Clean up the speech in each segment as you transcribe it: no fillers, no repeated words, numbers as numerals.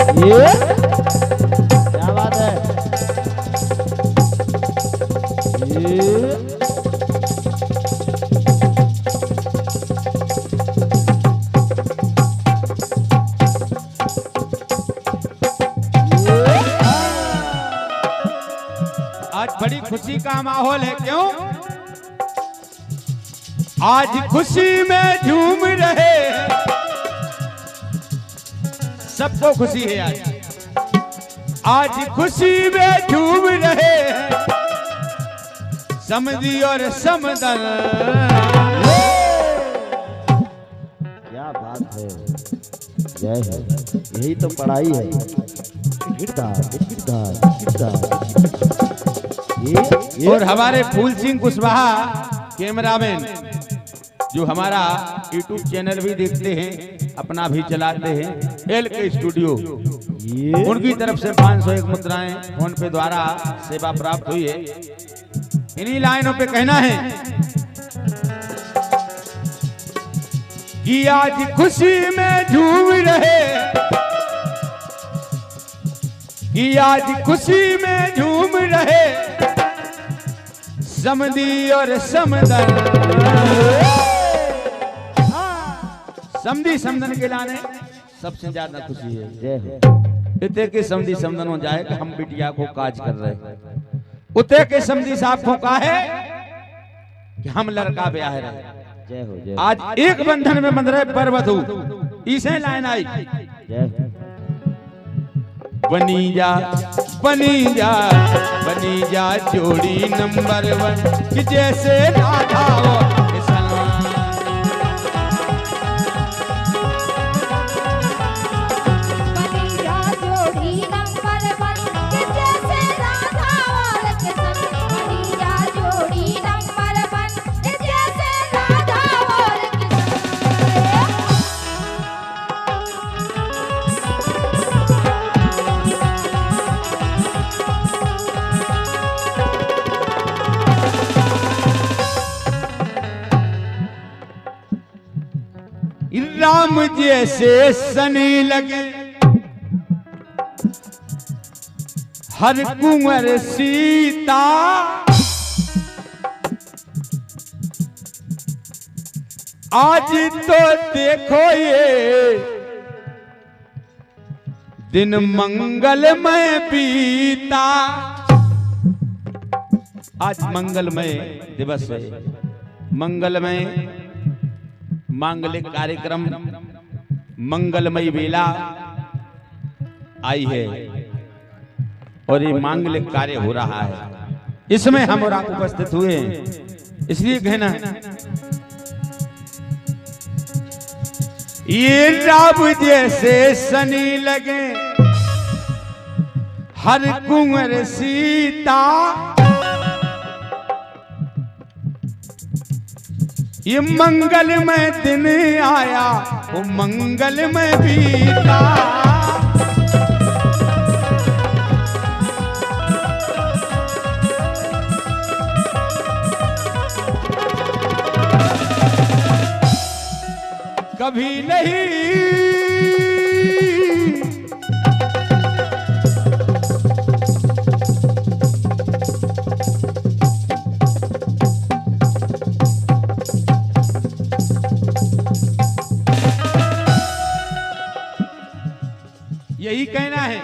ये क्या बात है। ये आज बड़ी खुशी का माहौल है, क्यों? आज खुशी में झूम रहे हैं, सबको खुशी है आज खुशी में झूम रहे हैं, समधी और समदन। क्या बात है, जय है। यही तो पढ़ाई है। ये और हमारे फूल सिंह कुशवाहा कैमरामैन जो हमारा यूट्यूब चैनल भी देखते हैं, अपना भी चलाते हैं, एल के स्टूडियो, उनकी तरफ से 501 मुद्राएं फोन पे द्वारा सेवा प्राप्त हुई है। इन्हीं लाइनों पे कहना है कि आज खुशी में झूम रहे, कि आज खुशी में झूम रहे, समधी और समदन। समधी समदन के लाने सबसे ज्यादा खुशी है। जय हो। इतने के समधी समदन हो जाए कि हम बिटिया को काज कर रहे हैं, उतने के समधी साहब को कहा है कि हम लड़का ब्याह रहे। जय हो। जय आज एक बंधन में बंध रहे परवधू, इसे लाइन आई। जय बनी जा बनी जा बनी जा जोड़ी नंबर 1 कि जैसे राधा और राम जैसे सनी लगे हर कुंवर सीता, आज तो देखो ये दिन मंगलमय बीता। आज मंगलमय दिवस है, मंगलमय मांगलिक कार्यक्रम, मंगलमयी बेला आई है और ये मांगलिक कार्य हो रहा है, इसमें हम और आप उपस्थित हुए हैं। इसलिए कहना ये राम जैसे सनी लगे हर कुंवर सीता, ये मंगलमय दिन आया वो मंगलमय बीता। कभी नहीं यही कहना है,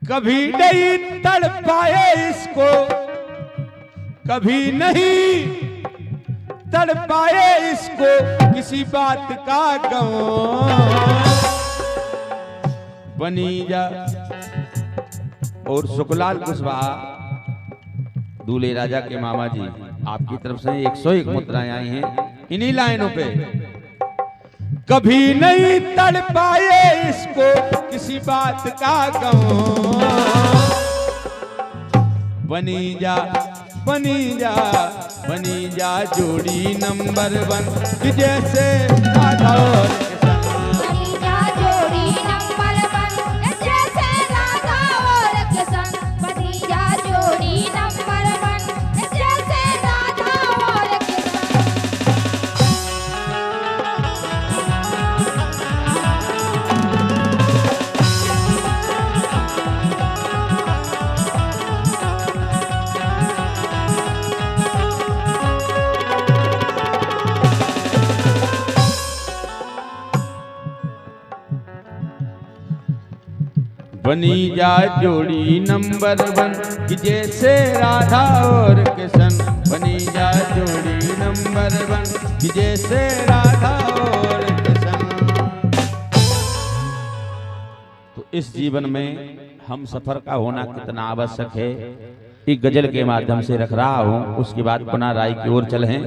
कभी नहीं तड़ पाए इसको, कभी नहीं तड़ पाए इसको किसी बात का गम। बनी जा और सुखलाल कुशवाहा दूल्हे राजा के मामा जी, आपकी तरफ से 101 मुद्राएं आई हैं इन्हीं लाइनों पे। कभी नहीं तड़ पाए इसको किसी बात का गम, बनी जा बनी जा बनी जा जोड़ी नंबर 1 कि जैसे राधा और बनी जा जोड़ी नंबर 1 कि जैसे राधा और कृष्ण। बनी जा जोड़ी नंबर 1 कि जैसे राधा और कृष्ण। तो इस जीवन में हम सफर का होना कितना आवश्यक है, एक गजल के माध्यम से रख रहा हूं। उसके बाद पुनः राय की ओर चलें।